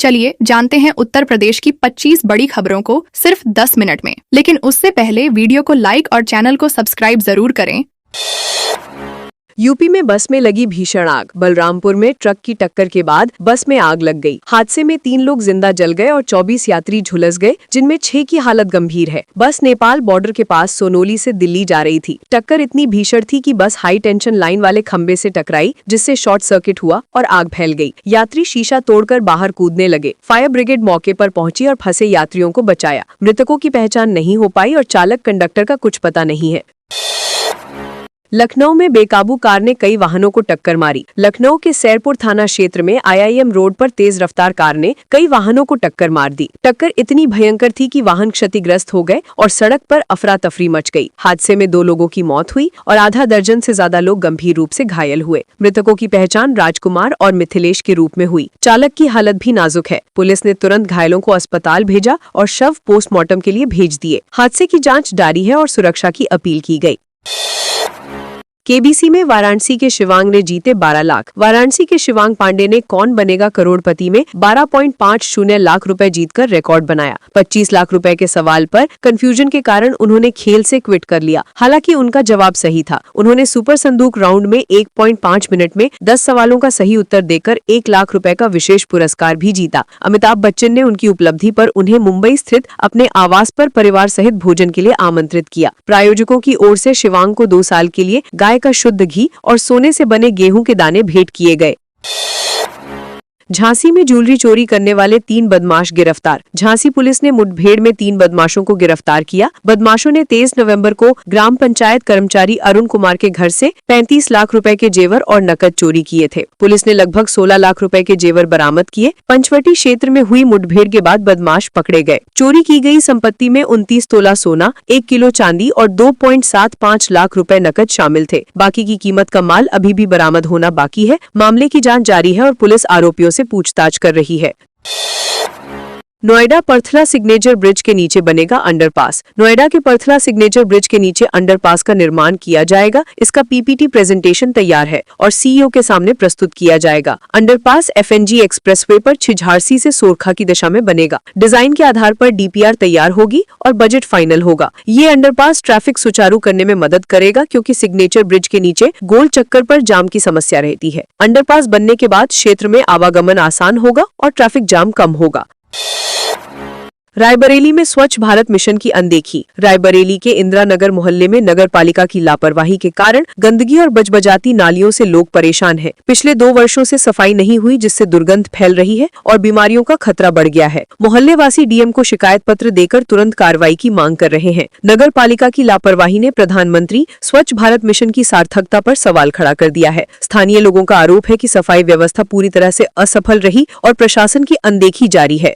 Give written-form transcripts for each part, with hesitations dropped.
चलिए जानते हैं उत्तर प्रदेश की 25 बड़ी खबरों को सिर्फ 10 मिनट में। लेकिन उससे पहले वीडियो को लाइक और चैनल को सब्सक्राइब जरूर करें। यूपी में बस में लगी भीषण आग। बलरामपुर में ट्रक की टक्कर के बाद बस में आग लग गई। हादसे में 3 लोग जिंदा जल गए और 24 यात्री झुलस गए, जिनमें 6 की हालत गंभीर है। बस नेपाल बॉर्डर के पास सोनोली से दिल्ली जा रही थी। टक्कर इतनी भीषण थी कि बस हाई टेंशन लाइन वाले खंबे से टकराई, जिससे शॉर्ट सर्किट हुआ और आग फैल गई। यात्री शीशा तोड़कर बाहर कूदने लगे। फायर ब्रिगेड मौके पर पहुंची और फंसे यात्रियों को बचाया। मृतकों की पहचान नहीं हो पाई और चालक कंडक्टर का कुछ पता नहीं है। लखनऊ में बेकाबू कार ने कई वाहनों को टक्कर मारी। लखनऊ के सैरपुर थाना क्षेत्र में IIM रोड पर तेज रफ्तार कार ने कई वाहनों को टक्कर मार दी। टक्कर इतनी भयंकर थी कि वाहन क्षतिग्रस्त हो गए और सड़क पर अफरा तफरी मच गई। हादसे में 2 लोगों की मौत हुई और आधा दर्जन से ज्यादा लोग गंभीर रूप से घायल हुए। मृतकों की पहचान राजकुमार और मिथिलेश के रूप में हुई। चालक की हालत भी नाजुक है। पुलिस ने तुरंत घायलों को अस्पताल भेजा और शव पोस्टमार्टम के लिए भेज दिए। हादसे की जाँच जारी है और सुरक्षा की अपील की गयी। KBC में वाराणसी के शिवांग ने जीते 12 लाख। वाराणसी के शिवांग पांडे ने कौन बनेगा करोड़पति में 12.50 लाख रुपए जीतकर रिकॉर्ड बनाया। 25 लाख रुपए के सवाल पर कंफ्यूजन के कारण उन्होंने खेल से क्विट कर लिया। हालांकि उनका जवाब सही था। उन्होंने सुपर संदूक राउंड में 1.5 मिनट में 10 सवालों का सही उत्तर देकर 1 लाख रुपए का विशेष पुरस्कार भी जीता। अमिताभ बच्चन ने उनकी उपलब्धि पर उन्हें मुंबई स्थित अपने आवास पर परिवार सहित भोजन के लिए आमंत्रित किया। प्रायोजकों की ओर से शिवांग को 2 साल के लिए गाय का शुद्ध घी और सोने से बने गेहूं के दाने भेंट किए गए। झांसी में ज्वेलरी चोरी करने वाले 3 बदमाश गिरफ्तार। झांसी पुलिस ने मुठभेड़ में 3 बदमाशों को गिरफ्तार किया। बदमाशों ने 23 नवंबर को ग्राम पंचायत कर्मचारी अरुण कुमार के घर से 35 लाख रुपए के जेवर और नकद चोरी किए थे। पुलिस ने लगभग 16 लाख रुपए के जेवर बरामद किए। पंचवटी क्षेत्र में हुई मुठभेड़ के बाद बदमाश पकड़े गए। चोरी की गई संपत्ति में 29 तोला सोना, 1 किलो चांदी और 2.75 लाख रुपए नकद शामिल थे। बाकी की कीमत का माल अभी भी बरामद होना बाकी है। मामले की जाँच जारी है और पुलिस आरोपियों से पूछताछ कर रही है। नोएडा परथला सिग्नेचर ब्रिज के नीचे बनेगा अंडरपास। नोएडा के परथला सिग्नेचर ब्रिज के नीचे अंडरपास का निर्माण किया जाएगा। इसका PPT प्रेजेंटेशन तैयार है और CEO के सामने प्रस्तुत किया जाएगा। अंडरपास FNG एक्सप्रेसवे पर छिझारसी से सोरखा की दिशा में बनेगा। डिजाइन के आधार पर DPR तैयार होगी और बजट फाइनल होगा। ये अंडरपास ट्रैफिक सुचारू करने में मदद करेगा, क्योंकि सिग्नेचर ब्रिज के नीचे गोल चक्कर पर जाम की समस्या रहती है। अंडरपास बनने के बाद क्षेत्र में आवागमन आसान होगा और ट्रैफिक जाम कम होगा। रायबरेली में स्वच्छ भारत मिशन की अनदेखी। रायबरेली के इंदिरा नगर मोहल्ले में नगर पालिका की लापरवाही के कारण गंदगी और बजबजाती नालियों से लोग परेशान हैं। पिछले 2 वर्षों से सफाई नहीं हुई, जिससे दुर्गंध फैल रही है और बीमारियों का खतरा बढ़ गया है। मोहल्ले वासी DM को शिकायत पत्र देकर तुरंत कार्रवाई की मांग कर रहे हैं। नगर पालिका की लापरवाही ने प्रधानमंत्री स्वच्छ भारत मिशन की सार्थकता पर सवाल खड़ा कर दिया है। स्थानीय लोगों का आरोप है कि सफाई व्यवस्था पूरी तरह से असफल रही और प्रशासन की अनदेखी जारी है।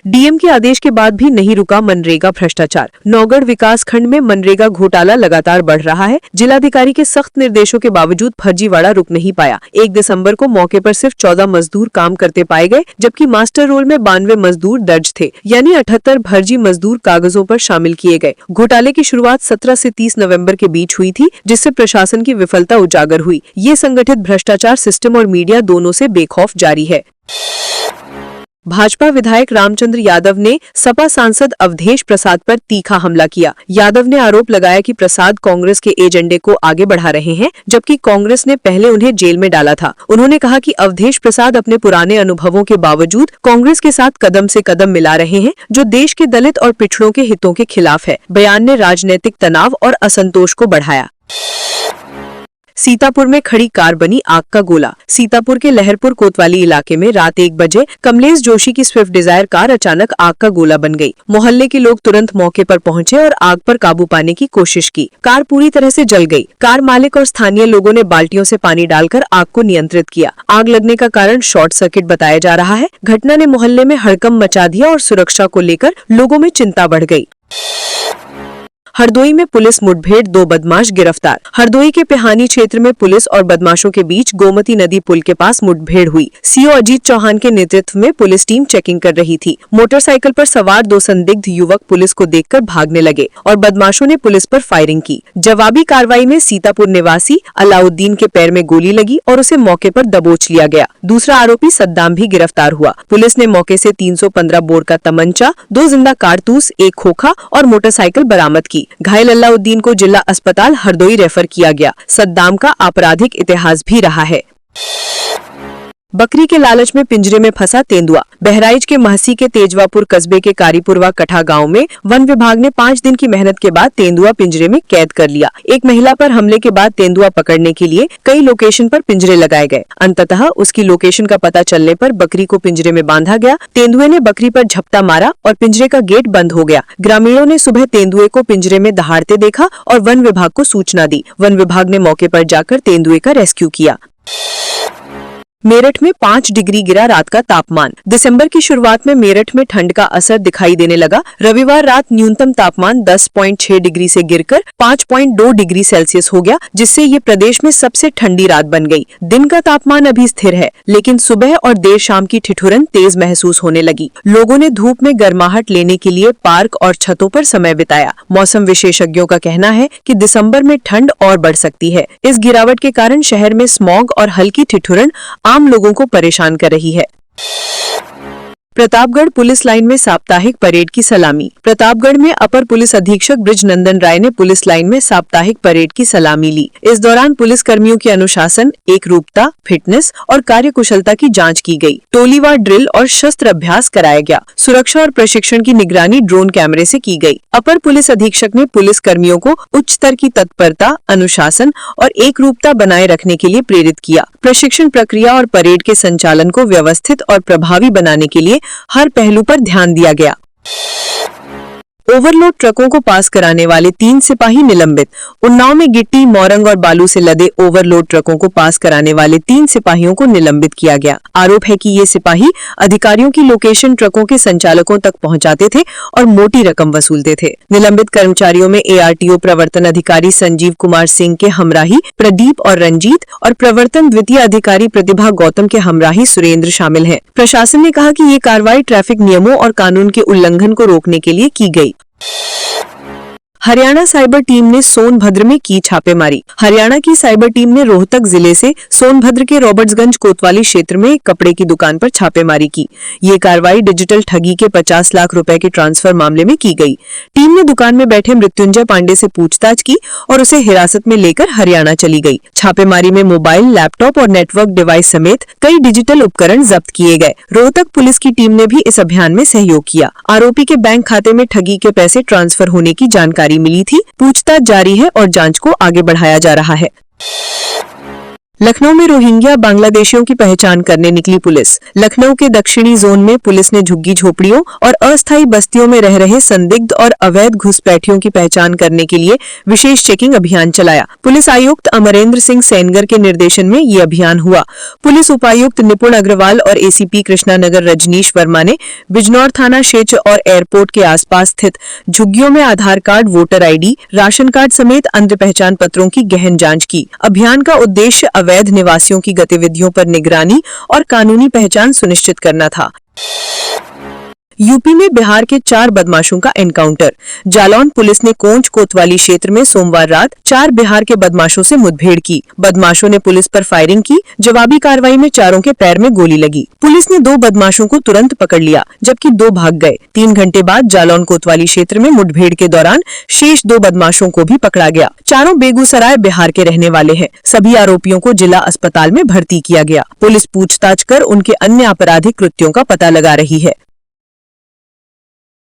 DM के आदेश के बाद भी नहीं रुका मनरेगा भ्रष्टाचार। नौगढ़ विकास खंड में मनरेगा घोटाला लगातार बढ़ रहा है। जिलाधिकारी के सख्त निर्देशों के बावजूद फर्जीवाड़ा रुक नहीं पाया। 1 दिसंबर को मौके पर सिर्फ 14 मजदूर काम करते पाए गए, जबकि मास्टर रोल में 92 मजदूर दर्ज थे, यानी 78 फर्जी मजदूर कागजों पर शामिल किए गए। घोटाले की शुरुआत 17 से 30 नवम्बर के बीच हुई थी, जिससे प्रशासन की विफलता उजागर हुई। ये संगठित भ्रष्टाचार सिस्टम और मीडिया दोनों से बेखौफ जारी है। भाजपा विधायक रामचंद्र यादव ने सपा सांसद अवधेश प्रसाद पर तीखा हमला किया। यादव ने आरोप लगाया कि प्रसाद कांग्रेस के एजेंडे को आगे बढ़ा रहे हैं, जबकि कांग्रेस ने पहले उन्हें जेल में डाला था। उन्होंने कहा कि अवधेश प्रसाद अपने पुराने अनुभवों के बावजूद कांग्रेस के साथ कदम से कदम मिला रहे हैं, जो देश के दलित और पिछड़ों के हितों के खिलाफ है। बयान ने राजनीतिक तनाव और असंतोष को बढ़ाया। सीतापुर में खड़ी कार बनी आग का गोला। सीतापुर के लहरपुर कोतवाली इलाके में रात 1 बजे कमलेश जोशी की स्विफ्ट डिजायर कार अचानक आग का गोला बन गई। मोहल्ले के लोग तुरंत मौके पर पहुंचे और आग पर काबू पाने की कोशिश की। कार पूरी तरह से जल गई। कार मालिक और स्थानीय लोगों ने बाल्टियों से पानी डालकर आग को नियंत्रित किया। आग लगने का कारण शॉर्ट सर्किट बताया जा रहा है। घटना ने मोहल्ले में हड़कंप मचा दिया और सुरक्षा को लेकर लोगों में चिंता बढ़ गई। हरदोई में पुलिस मुठभेड़, 2 बदमाश गिरफ्तार। हरदोई के पिहानी क्षेत्र में पुलिस और बदमाशों के बीच गोमती नदी पुल के पास मुठभेड़ हुई। सीओ अजीत चौहान के नेतृत्व में पुलिस टीम चेकिंग कर रही थी। मोटरसाइकिल पर सवार 2 संदिग्ध युवक पुलिस को देखकर भागने लगे और बदमाशों ने पुलिस पर फायरिंग की। जवाबी कार्रवाई में सीतापुर निवासी अलाउद्दीन के पैर में गोली लगी और उसे मौके पर दबोच लिया गया। दूसरा आरोपी सद्दाम भी गिरफ्तार हुआ। पुलिस ने मौके से 315 बोर का तमंचा, 2 जिंदा कारतूस, 1 खोखा और मोटरसाइकिल बरामद की। घायल अलाउद्दीन को जिला अस्पताल हरदोई रेफर किया गया। सद्दाम का आपराधिक इतिहास भी रहा है। बकरी के लालच में पिंजरे में फंसा तेंदुआ। बहराइच के महसी के तेजवापुर कस्बे के कारीपुरवा कठा गांव में वन विभाग ने 5 दिन की मेहनत के बाद तेंदुआ पिंजरे में कैद कर लिया। एक महिला पर हमले के बाद तेंदुआ पकड़ने के लिए कई लोकेशन पर पिंजरे लगाए गए। अंततः उसकी लोकेशन का पता चलने पर बकरी को पिंजरे में बांधा गया। तेंदुए ने बकरी पर झपटा मारा और पिंजरे का गेट बंद हो गया। ग्रामीणों ने सुबह तेंदुए को पिंजरे में दहाड़ते देखा और वन विभाग को सूचना दी। वन विभाग ने मौके पर जाकर तेंदुए का रेस्क्यू किया। मेरठ में 5 डिग्री गिरा रात का तापमान। दिसंबर की शुरुआत में मेरठ में ठंड का असर दिखाई देने लगा। रविवार रात न्यूनतम तापमान 10.6 डिग्री से गिरकर 5.2 डिग्री सेल्सियस हो गया, जिससे ये प्रदेश में सबसे ठंडी रात बन गई। दिन का तापमान अभी स्थिर है, लेकिन सुबह और देर शाम की ठिठुरन तेज महसूस होने लगी। लोगों ने धूप में गर्माहट लेने के लिए पार्क और छतों पर समय बिताया। मौसम विशेषज्ञों का कहना है कि दिसंबर में ठंड और बढ़ सकती है। इस गिरावट के कारण शहर में स्मॉग और हल्की ठिठुरन आम लोगों को परेशान कर रही है। प्रतापगढ़ पुलिस लाइन में साप्ताहिक परेड की सलामी। प्रतापगढ़ में अपर पुलिस अधीक्षक ब्रिजनंदन राय ने पुलिस लाइन में साप्ताहिक परेड की सलामी ली। इस दौरान पुलिस कर्मियों की अनुशासन, एकरूपता, फिटनेस और कार्यकुशलता की जांच की गई। टोलीवार ड्रिल और शस्त्र अभ्यास कराया गया। सुरक्षा और प्रशिक्षण की निगरानी ड्रोन कैमरे से की गई। अपर पुलिस अधीक्षक ने पुलिस कर्मियों को उच्च स्तर की तत्परता, अनुशासन और एकरूपता बनाए रखने के लिए प्रेरित किया। प्रशिक्षण प्रक्रिया और परेड के संचालन को व्यवस्थित और प्रभावी बनाने के लिए हर पहलू पर ध्यान दिया गया। ओवरलोड ट्रकों को पास कराने वाले 3 सिपाही निलंबित। उन्नाव में गिट्टी, मोरंग और बालू से लदे ओवरलोड ट्रकों को पास कराने वाले 3 सिपाहियों को निलंबित किया गया। आरोप है कि ये सिपाही अधिकारियों की लोकेशन ट्रकों के संचालकों तक पहुंचाते थे और मोटी रकम वसूलते थे। निलंबित कर्मचारियों में ARTO प्रवर्तन अधिकारी संजीव कुमार सिंह के हमराही प्रदीप और रंजीत और प्रवर्तन द्वितीय अधिकारी प्रतिभा गौतम के हमराही सुरेंद्र शामिल हैं। प्रशासन ने कहा कि ये कार्रवाई ट्रैफिक नियमों और कानून के उल्लंघन को रोकने के लिए की गई। हरियाणा साइबर टीम ने सोनभद्र में की छापेमारी। हरियाणा की साइबर टीम ने रोहतक जिले से सोनभद्र के रॉबर्ट्सगंज कोतवाली क्षेत्र में एक कपड़े की दुकान पर छापेमारी की। ये कार्रवाई डिजिटल ठगी के 50 लाख रुपए के ट्रांसफर मामले में की गई। टीम ने दुकान में बैठे मृत्युंजय पांडे से पूछताछ की और उसे हिरासत में लेकर हरियाणा चली गई। छापेमारी में मोबाइल, लैपटॉप और नेटवर्क डिवाइस समेत कई डिजिटल उपकरण जब्त किए गए। रोहतक पुलिस की टीम ने भी इस अभियान में सहयोग किया। आरोपी के बैंक खाते में ठगी के पैसे ट्रांसफर होने की जानकारी मिली थी। पूछताछ जारी है और जांच को आगे बढ़ाया जा रहा है। लखनऊ में रोहिंग्या बांग्लादेशियों की पहचान करने निकली पुलिस। लखनऊ के दक्षिणी जोन में पुलिस ने झुग्गी झोपड़ियों और अस्थायी बस्तियों में रह रहे संदिग्ध और अवैध घुसपैठियों की पहचान करने के लिए विशेष चेकिंग अभियान चलाया। पुलिस आयुक्त अमरेंद्र सिंह सेनगर के निर्देशन में ये अभियान हुआ। पुलिस उपायुक्त निपुण अग्रवाल और ACP कृष्णानगर रजनीश वर्मा ने बिजनौर थाना क्षेत्र और एयरपोर्ट के आसपास स्थित झुग्गियों में Aadhaar card, voter ID, ration card समेत अन्य पहचान पत्रों की गहन जाँच की। अभियान का उद्देश्य अवैध निवासियों की गतिविधियों पर निगरानी और कानूनी पहचान सुनिश्चित करना था। यूपी में बिहार के 4 बदमाशों का एनकाउंटर। जालौन पुलिस ने कोंच कोतवाली क्षेत्र में सोमवार रात 4 बिहार के बदमाशों से मुठभेड़ की। बदमाशों ने पुलिस पर फायरिंग की। जवाबी कार्रवाई में चारों के पैर में गोली लगी। पुलिस ने 2 बदमाशों को तुरंत पकड़ लिया, जबकि 2 भाग गए। 3 घंटे बाद जालौन कोतवाली क्षेत्र में मुठभेड़ के दौरान शेष 2 बदमाशों को भी पकड़ा गया। चारों बेगूसराय, बिहार के रहने वाले हैं। सभी आरोपियों को जिला अस्पताल में भर्ती किया गया। पुलिस पूछताछ कर उनके अन्य आपराधिक कृत्यों का पता लगा रही है।